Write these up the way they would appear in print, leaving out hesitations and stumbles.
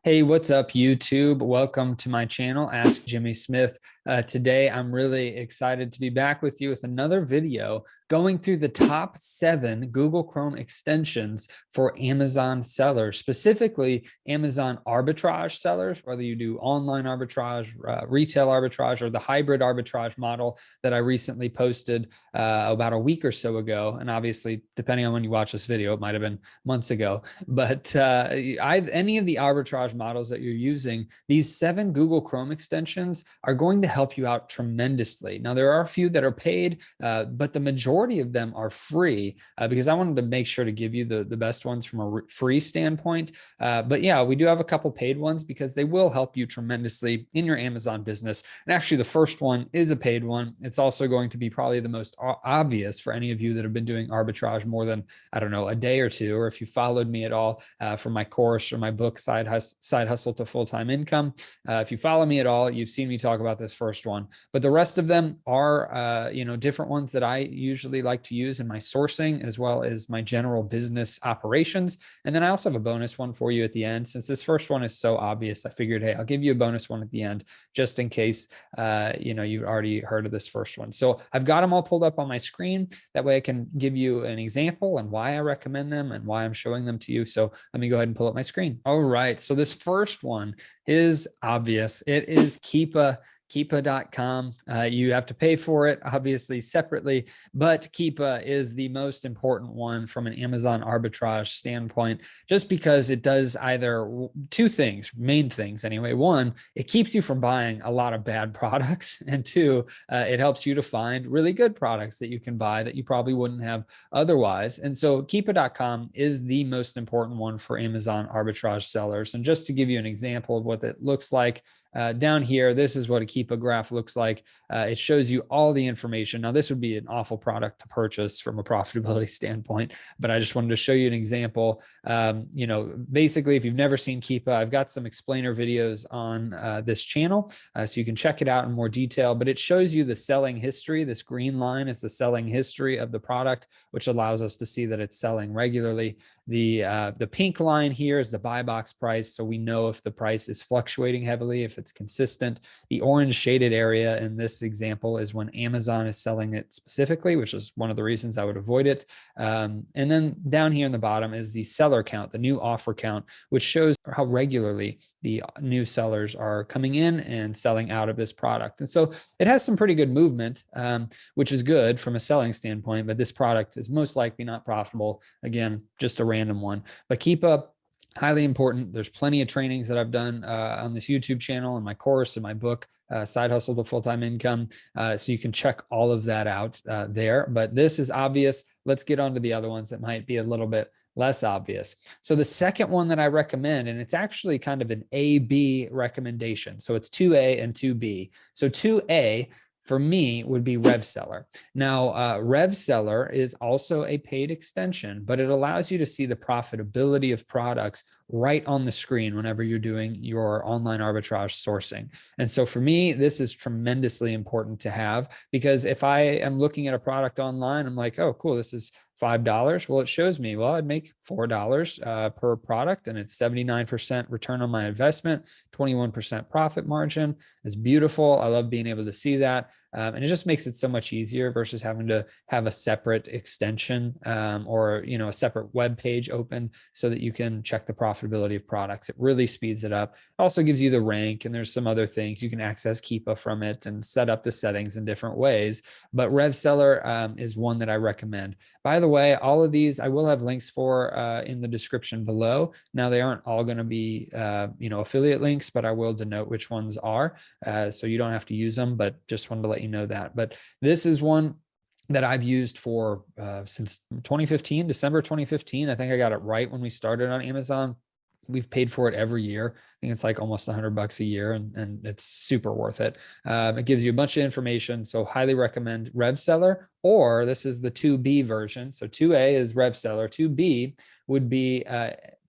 Hey, what's up, YouTube? Welcome to my channel, Ask Jimmy Smith. Today, I'm really excited to be back with you with another video going through the top 7 Google Chrome extensions for Amazon sellers, specifically Amazon arbitrage sellers, whether you do online arbitrage, retail arbitrage, or the hybrid arbitrage model that I recently posted about a week or so ago. And obviously, depending on when you watch this video, it might have been months ago. But any of the arbitrage models that you're using, these 7 Google Chrome extensions are going to help you out tremendously. Now, there are a few that are paid, but the majority of them are free because I wanted to make sure to give you the best ones from a free standpoint. But yeah, we do have a couple paid ones because they will help you tremendously in your Amazon business. And actually, the first one is a paid one. It's also going to be probably the most obvious for any of you that have been doing arbitrage more than, I don't know, a day or two, or if you followed me at all from my course or my book, Side Hustle to Full-Time Income. If you follow me at all, you've seen me talk about this first one, but the rest of them are, different ones that I usually like to use in my sourcing as well as my general business operations. And then I also have a bonus one for you at the end. Since this first one is so obvious, I figured, hey, I'll give you a bonus one at the end, just in case, you've already heard of this first one. So I've got them all pulled up on my screen. That way I can give you an example and why I recommend them and why I'm showing them to you. So let me go ahead and pull up my screen. All right. So this first one is obvious. It is Keepa. Keepa.com. You have to pay for it, obviously, separately, but Keepa is the most important one from an Amazon arbitrage standpoint, just because it does either two things, main things anyway. One, it keeps you from buying a lot of bad products, and two, it helps you to find really good products that you can buy that you probably wouldn't have otherwise. And so Keepa.com is the most important one for Amazon arbitrage sellers. And just to give you an example of what it looks like, down here, this is what a Keepa graph looks like. It shows you all the information. Now, this would be an awful product to purchase from a profitability standpoint, but I just wanted to show you an example. Basically, if you've never seen Keepa, I've got some explainer videos on this channel, so you can check it out in more detail, but it shows you the selling history. This green line is the selling history of the product, which allows us to see that it's selling regularly. The pink line here is the buy box price, so we know if the price is fluctuating heavily, if it's consistent. The orange shaded area in this example is when Amazon is selling it specifically, which is one of the reasons I would avoid it. And then down here in the bottom is the seller count, the new offer count, which shows how regularly the new sellers are coming in and selling out of this product. And so it has some pretty good movement, which is good from a selling standpoint, but this product is most likely not profitable. Again, just a random one. But Keepa, highly important. There's plenty of trainings that I've done on this YouTube channel and my course and my book, Side Hustle to Full-Time Income. So you can check all of that out there. But this is obvious. Let's get on to the other ones that might be a little bit less obvious. So the second one that I recommend, and it's actually kind of an A-B recommendation. So it's 2A and 2B. So 2A for me would be Rev Seller. Now, Rev Seller is also a paid extension, but it allows you to see the profitability of products right on the screen whenever you're doing your online arbitrage sourcing. And so for me, this is tremendously important to have, because if I am looking at a product online, I'm like, oh, cool, this is $5. Well, it shows me, well, I'd make $4 per product, and it's 79% return on my investment, 21% profit margin. It's beautiful. I love being able to see that. And it just makes it so much easier versus having to have a separate extension or a separate web page open so that you can check the profitability of products. It really speeds it up. It also gives you the rank, and there's some other things. You can access Keepa from it and set up the settings in different ways. But Rev Seller is one that I recommend. By the way, all of these I will have links for in the description below. Now, they aren't all going to be affiliate links, but I will denote which ones are, so you don't have to use them, but just wanted to let you know that. But this is one that I've used for since 2015, December 2015. I think I got it right when we started on Amazon. We've paid for it every year. I think it's like almost $100 a year, and it's super worth it. It gives you a bunch of information. So highly recommend Rev Seller, or this is the 2B version. So 2A is Rev Seller. 2B would be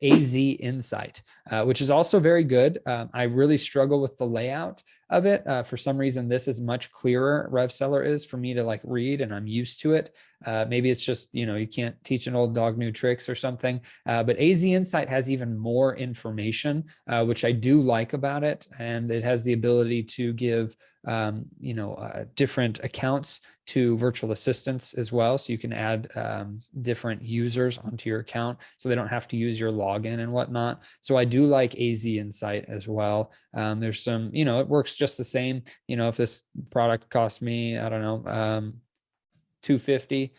AZInsight. which is also very good. I really struggle with the layout of it. For some reason, this is much clearer. Rev Seller is for me to like read, and I'm used to it. Maybe it's just, you can't teach an old dog new tricks or something. But AZInsight has even more information, which I do like about it. And it has the ability to give different accounts to virtual assistants as well. So you can add different users onto your account so they don't have to use your login and whatnot. So I do like AZInsight as well. There's some, it works just the same. If this product cost me, I don't know, $250,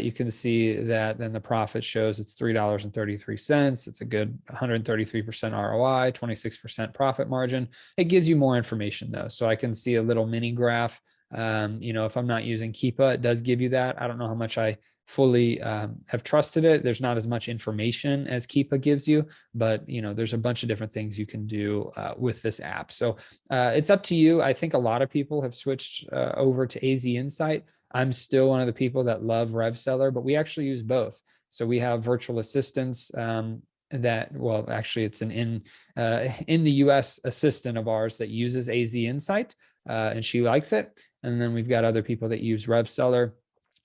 you can see that then the profit shows it's $3.33. It's a good 133% ROI, 26% profit margin. It gives you more information though. So I can see a little mini graph. If I'm not using Keepa, it does give you that. I don't know how much I fully have trusted it. There's not as much information as Keepa gives you, but there's a bunch of different things you can do with this app. So it's up to you. I think a lot of people have switched over to AZInsight. I'm still one of the people that love Rev Seller, but we actually use both. So we have virtual assistants actually it's an in the US assistant of ours that uses AZInsight, and she likes it. And then we've got other people that use Rev Seller.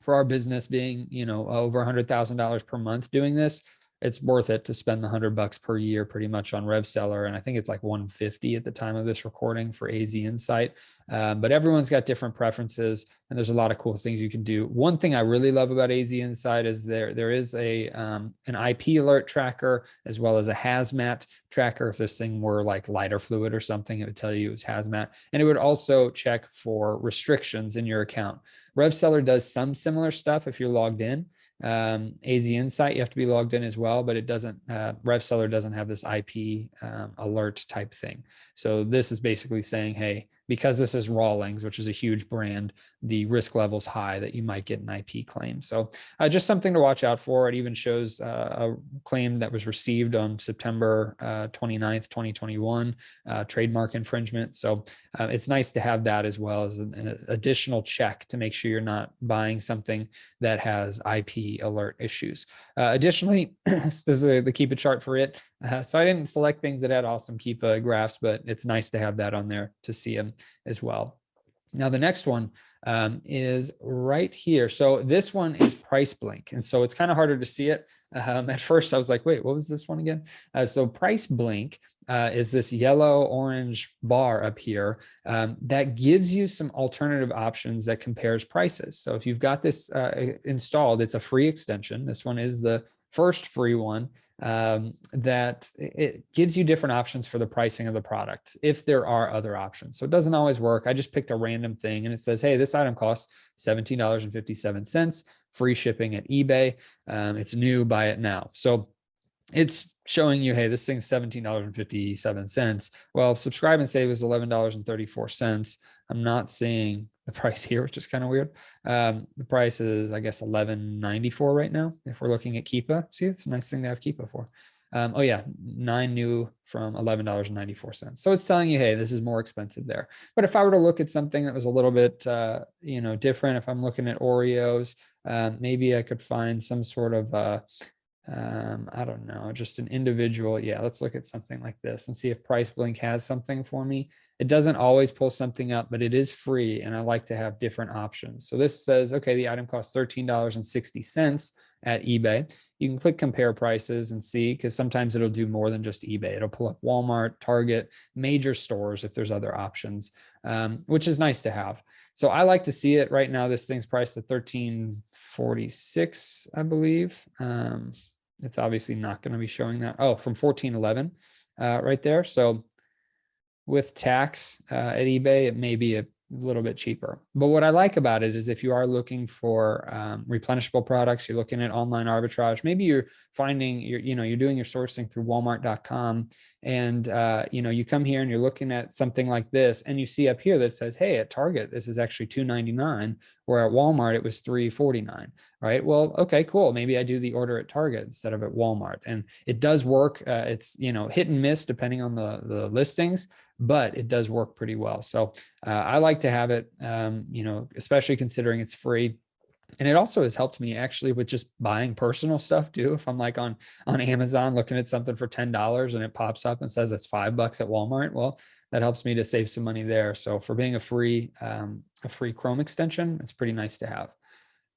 For our business being, over $100,000 per month doing this, it's worth it to spend the $100 per year pretty much on Rev Seller. And I think it's like 150 at the time of this recording for AZInsight. But everyone's got different preferences, and there's a lot of cool things you can do. One thing I really love about AZInsight is there is an IP alert tracker as well as a hazmat tracker. If this thing were like lighter fluid or something, it would tell you it was hazmat. And it would also check for restrictions in your account. Rev Seller does some similar stuff if you're logged in. AZInsight, you have to be logged in as well, but it doesn't, Rev Seller doesn't have this IP alert type thing. So this is basically saying, hey, because this is Rawlings, which is a huge brand, the risk level's high that you might get an IP claim. So just something to watch out for. It even shows a claim that was received on September 29th, 2021, trademark infringement. So it's nice to have that as well as an additional check to make sure you're not buying something that has IP alert issues. Additionally, this is the Keepa chart for it. So I didn't select things that had awesome Keepa graphs, but it's nice to have that on there to see them as well. Now, the next one is right here. So this one is PriceBlink. And so it's kind of harder to see it. At first I was like, wait, what was this one again? So PriceBlink is this yellow orange bar up here that gives you some alternative options that compares prices. So if you've got this installed, it's a free extension. This one is the first free one that it gives you different options for the pricing of the product if there are other options. So it doesn't always work. I just picked a random thing and it says, hey, this item costs $17.57, free shipping at eBay. It's new, buy it now. So it's showing you, hey, this thing's $17.57. Well, subscribe and save is $11.34. I'm not seeing the price here, which is kind of weird. The price is, I guess, $11.94 right now. If we're looking at Keepa, see, it's a nice thing to have Keepa for. Oh yeah, 9 new from $11.94. So it's telling you, hey, this is more expensive there. But if I were to look at something that was a little bit, different, if I'm looking at Oreos, maybe I could find some sort of, I don't know, just an individual. Yeah, let's look at something like this and see if PriceBlink has something for me. It doesn't always pull something up, but it is free, and I like to have different options. So this says, okay, the item costs $13.60 at eBay. You can click compare prices and see, because sometimes it'll do more than just eBay. It'll pull up Walmart, Target, major stores if there's other options, which is nice to have. So I like to see it. Right now, this thing's priced at $13.46, I believe. It's obviously not going to be showing that. Oh, from $14.11 right there. So with tax at eBay, it may be a little bit cheaper. But what I like about it is if you are looking for replenishable products, you're looking at online arbitrage, maybe you're finding, you're doing your sourcing through Walmart.com, and you come here and you're looking at something like this, and you see up here that says, hey, at Target, this is actually $2.99, where at Walmart, it was $3.49, right? Well, okay, cool. Maybe I do the order at Target instead of at Walmart. And it does work. It's, hit and miss depending on the listings, but it does work pretty well. So I like to have it, especially considering it's free. And it also has helped me actually with just buying personal stuff too. If I'm like on Amazon looking at something for $10 and it pops up and says it's $5 at Walmart, well, that helps me to save some money there. So for being a free Chrome extension, it's pretty nice to have.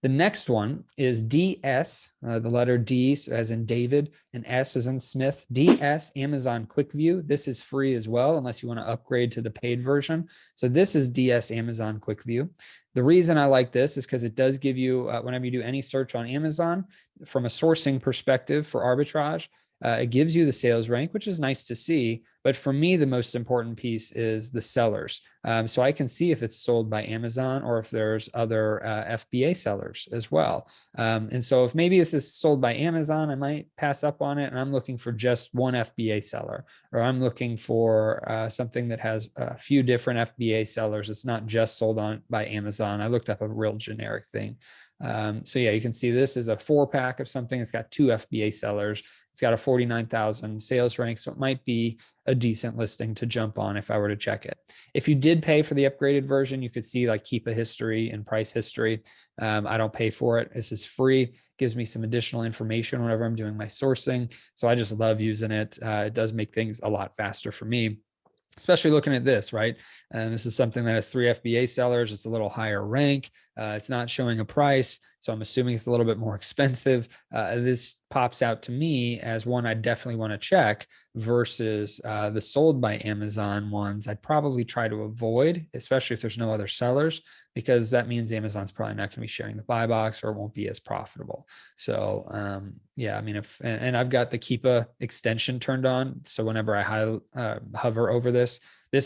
The next one is DS, the letter D as in David and S as in Smith. DS Amazon QuickView. This is free as well, unless you want to upgrade to the paid version. So this is DS Amazon QuickView. The reason I like this is because it does give you, whenever you do any search on Amazon, from a sourcing perspective for arbitrage, it gives you the sales rank, which is nice to see. But for me, the most important piece is the sellers. So I can see if it's sold by Amazon or if there's other FBA sellers as well. And so if maybe this is sold by Amazon, I might pass up on it and I'm looking for just one FBA seller, or I'm looking for something that has a few different FBA sellers. It's not just sold on by Amazon. I looked up a real generic thing. So yeah, you can see this is a 4-pack of something. It's got 2 FBA sellers. It's got a 49,000 sales rank. So it might be a decent listing to jump on if I were to check it. If you did pay for the upgraded version, you could see like Keepa history and price history. I don't pay for it. This is free. Gives me some additional information whenever I'm doing my sourcing. So I just love using it. It does make things a lot faster for me, especially looking at this, right? And this is something that has 3 FBA sellers. It's a little higher rank. It's not showing a price, so I'm assuming it's a little bit more expensive. This pops out to me as one I definitely want to check versus the sold by Amazon ones. I'd probably try to avoid, especially if there's no other sellers, because that means Amazon's probably not going to be sharing the buy box or it won't be as profitable. So yeah, I mean, and I've got the Keepa extension turned on. So whenever I hover over this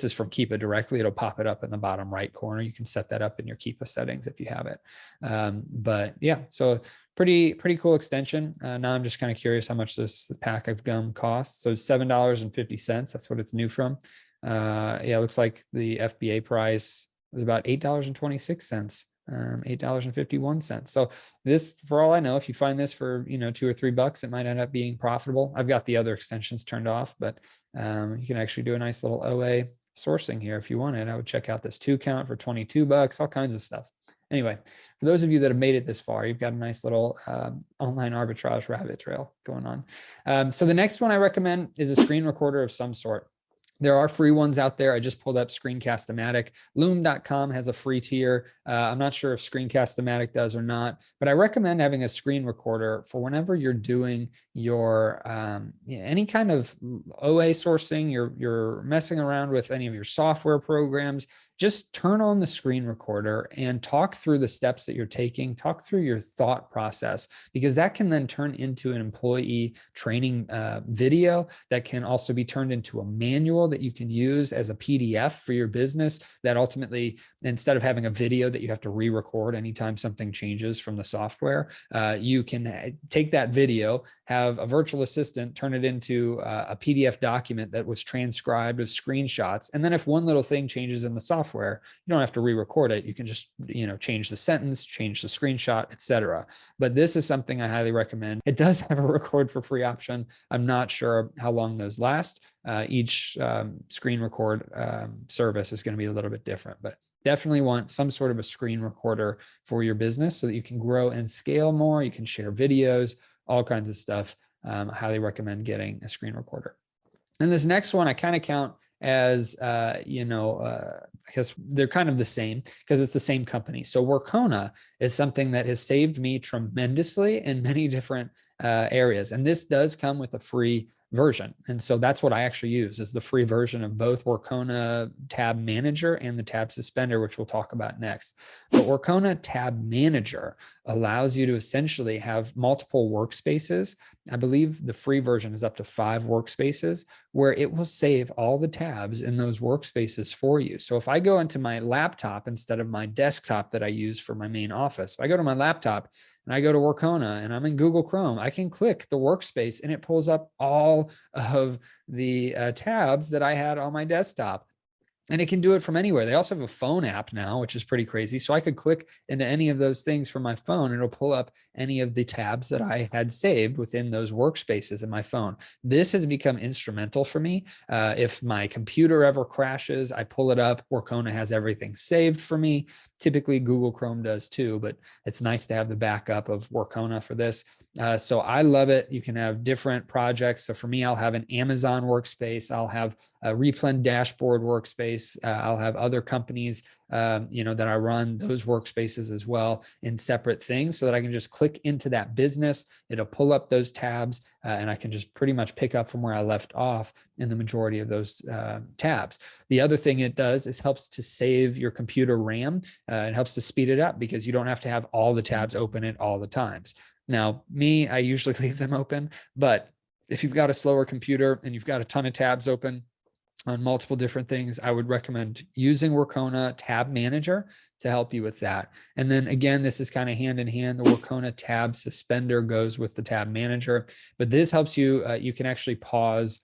is from Keepa directly. It'll pop it up in the bottom right corner. You can set that up in your Keepa settings if you have it. But yeah, so pretty cool extension. Now I'm just kind of curious how much this pack of gum costs. So $7.50. That's what it's new from. Yeah, it looks like the FBA price is about $8.26. $8.51. So this, for all I know, if you find this for, $2 or $3, it might end up being profitable. I've got the other extensions turned off, but you can actually do a nice little OA sourcing here if you wanted. I would check out this 2 count for $22, all kinds of stuff. Anyway, for those of you that have made it this far, you've got a nice little online arbitrage rabbit trail going on. So the next one I recommend is a screen recorder of some sort. There are free ones out there. I just pulled up Screencast-O-Matic. Loom.com has a free tier. I'm not sure if Screencast-O-Matic does or not, but I recommend having a screen recorder for whenever you're doing your any kind of OA sourcing, you're messing around with any of your software programs. Just turn on the screen recorder and talk through the steps that you're taking, talk through your thought process, because that can then turn into an employee training video that can also be turned into a manual that you can use as a PDF for your business, that ultimately, instead of having a video that you have to re-record anytime something changes from the software, you can take that video, have a virtual assistant turn it into a PDF document that was transcribed with screenshots. And then if one little thing changes in the software, you don't have to re-record it. You can just, change the sentence, change the screenshot, etc. But this is something I highly recommend. It does have a record for free option. I'm not sure how long those last. Each screen record service is going to be a little bit different, but definitely want some sort of a screen recorder for your business so that you can grow and scale more. You can share videos, all kinds of stuff. I highly recommend getting a screen recorder. And this next one I kind of count as, I guess they're kind of the same because it's the same company. So Workona is something that has saved me tremendously in many different areas. And this does come with a free version. And so that's what I actually use, is the free version of both Workona Tab Manager and the Tab Suspender, which we'll talk about next. But Workona Tab Manager allows you to essentially have multiple workspaces. I believe the free version is up to 5 workspaces, where it will save all the tabs in those workspaces for you. So if I go into my laptop instead of my desktop that I use for my main office, if I go to my laptop and I go to Workona and I'm in Google Chrome, I can click the workspace and it pulls up all of the tabs that I had on my desktop. And it can do it from anywhere. They also have a phone app now, which is pretty crazy. So I could click into any of those things from my phone, and it'll pull up any of the tabs that I had saved within those workspaces in my phone. This has become instrumental for me. If my computer ever crashes, I pull it up. Workona has everything saved for me. Typically, Google Chrome does too, but it's nice to have the backup of Workona for this. So I love it. You can have different projects. So for me, I'll have an Amazon workspace. I'll have a Replen dashboard workspace. I'll have other companies, that I run those workspaces as well in separate things, so that I can just click into that business. It'll pull up those tabs, and I can just pretty much pick up from where I left off in the majority of those tabs. The other thing it does is helps to save your computer RAM. It helps to speed it up because you don't have to have all the tabs open at all the times. Now, me, I usually leave them open, but if you've got a slower computer and you've got a ton of tabs open on multiple different things, I would recommend using Workona Tab Manager to help you with that. And then again, this is kind of hand in hand. The Workona Tab Suspender goes with the Tab Manager, but this helps you, you can actually pause,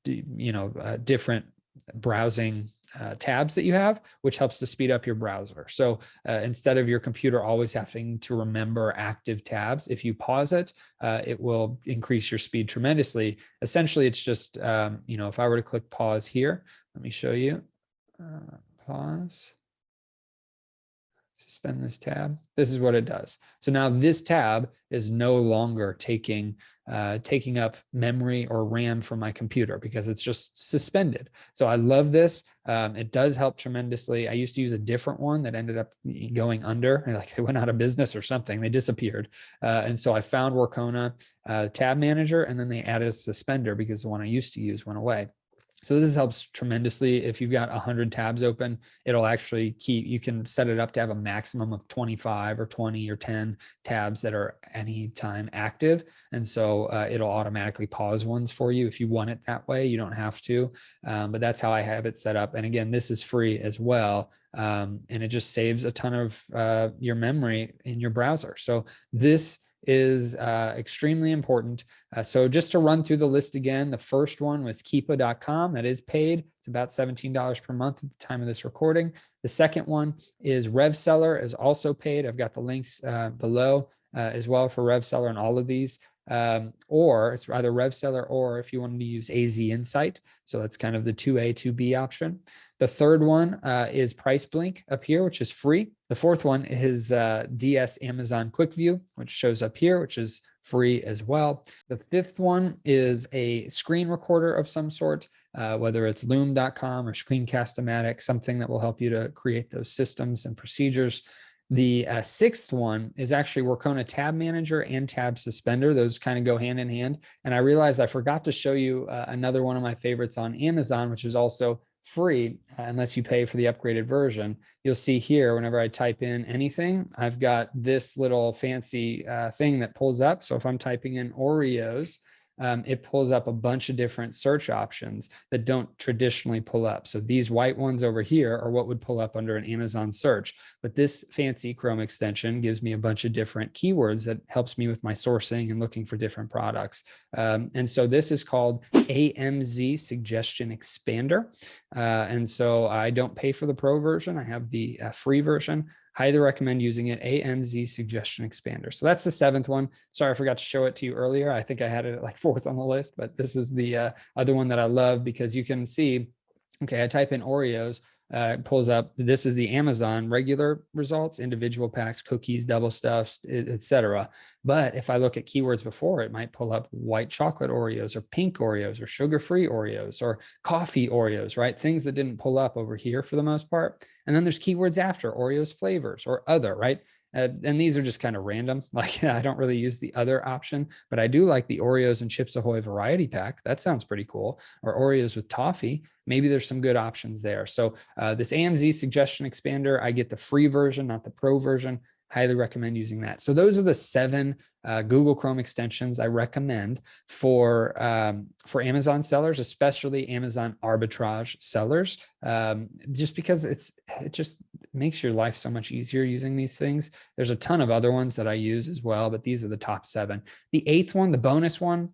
different browsing tabs that you have, which helps to speed up your browser. So instead of your computer always having to remember active tabs, if you pause it, it will increase your speed tremendously. Essentially, it's just, if I were to click pause here, let me show you, pause, suspend this tab. This is what it does. So now this tab is no longer taking up memory or RAM from my computer because it's just suspended. So I love this. It does help tremendously. I used to use a different one that ended up going under, like they went out of business or something. They disappeared. And so I found Workona Tab Manager, and then they added a suspender because the one I used to use went away. So this helps tremendously. If you've got 100 tabs open, it'll actually you can set it up to have a maximum of 25 or 20 or 10 tabs that are anytime active. And so it'll automatically pause ones for you if you want it that way. You don't have to, but that's how I have it set up. And again, this is free as well. And it just saves a ton of your memory in your browser. So this is extremely important. So just to run through the list again, the first one was Keepa.com. That is paid. It's about $17 per month at the time of this recording. The second one is Rev Seller, is also paid. I've got the links below as well for Rev Seller and all of these. Or it's either Rev Seller, or if you wanted to use AZInsight. So that's kind of the 2A, 2B option. The third one is PriceBlink up here, which is free. The fourth one is DS Amazon QuickView, which shows up here, which is free as well. The fifth one is a screen recorder of some sort, whether it's loom.com or Screencast-O-Matic, something that will help you to create those systems and procedures. The sixth one is actually Workona Tab Manager and Tab Suspender. Those kind of go hand in hand. And I realized I forgot to show you another one of my favorites on Amazon, which is also free unless you pay for the upgraded version. You'll see here, whenever I type in anything, I've got this little fancy thing that pulls up. So if I'm typing in Oreos, it pulls up a bunch of different search options that don't traditionally pull up. So these white ones over here are what would pull up under an Amazon search. But this fancy Chrome extension gives me a bunch of different keywords that helps me with my sourcing and looking for different products. And so this is called AMZ Suggestion Expander. And so I don't pay for the pro version. I have the free version. Highly recommend using it, AMZ Suggestion Expander. So that's the seventh one. Sorry, I forgot to show it to you earlier. I think I had it like fourth on the list, but this is the other one that I love because you can see, okay, I type in Oreos, it pulls up, this is the Amazon regular results, individual packs, cookies, double stuffs, etc. But if I look at keywords before, it might pull up white chocolate Oreos or pink Oreos or sugar-free Oreos or coffee Oreos, right? Things that didn't pull up over here for the most part. And then there's keywords after, Oreos flavors or other, right? And these are just kind of random. Like I don't really use the other option, but I do like the Oreos and Chips Ahoy variety pack. That sounds pretty cool. Or Oreos with toffee. Maybe there's some good options there. So this AMZ Suggestion Expander, I get the free version, not the pro version. Highly recommend using that. So those are the 7 Google Chrome extensions I recommend for Amazon sellers, especially Amazon arbitrage sellers, just because it just makes your life so much easier using these things. There's a ton of other ones that I use as well, but these are the top 7. The 8th one, the bonus one,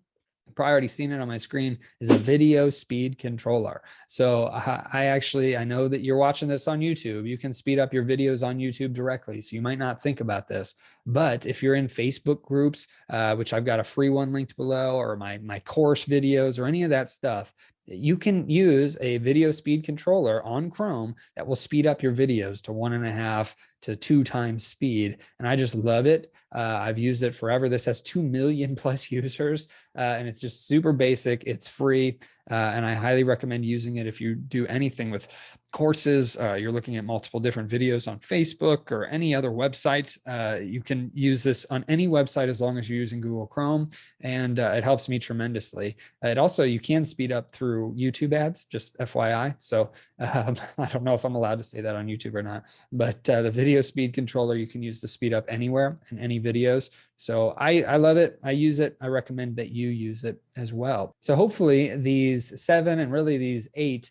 probably already seen it on my screen, is a video speed controller. So I know that you're watching this on YouTube. You can speed up your videos on YouTube directly. So you might not think about this, but if you're in Facebook groups, which I've got a free one linked below, or my course videos or any of that stuff, you can use a video speed controller on Chrome that will speed up your videos to 1.5 to 2 times speed. And I just love it. I've used it forever. This has 2 million plus users, and it's just super basic. It's free. And I highly recommend using it if you do anything with courses, you're looking at multiple different videos on Facebook or any other website. You can use this on any website as long as you're using Google Chrome, and it helps me tremendously. It also, you can speed up through YouTube ads, just FYI. So I don't know if I'm allowed to say that on YouTube or not, but the video speed controller you can use to speed up anywhere in any videos. So I love it. I use it. I recommend that you use it as well. So hopefully these 7 and really these 8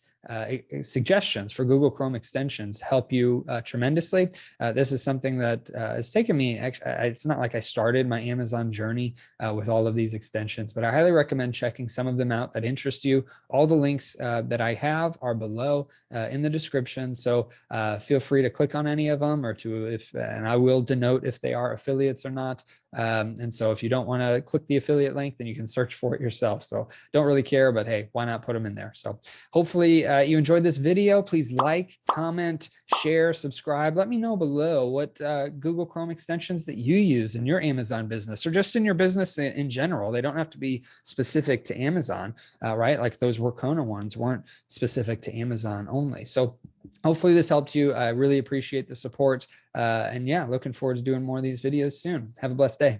suggestions for Google Chrome extensions help you tremendously. This is something that has taken me, it's not like I started my Amazon journey with all of these extensions, but I highly recommend checking some of them out that interest you. All the links that I have are below in the description. So feel free to click on any of them, or and I will denote if they are affiliates or not. And so if you don't want to click the affiliate link, then you can search for it yourself. So don't really care, but hey, why not put them in there? So hopefully you enjoyed this video. Please like, comment, share, subscribe. Let me know below what Google Chrome extensions that you use in your Amazon business, or just in your business in general. They don't have to be specific to Amazon, right? Like those Workona ones weren't specific to Amazon only. So hopefully this helped you. I really appreciate the support. And yeah, looking forward to doing more of these videos soon. Have a blessed day.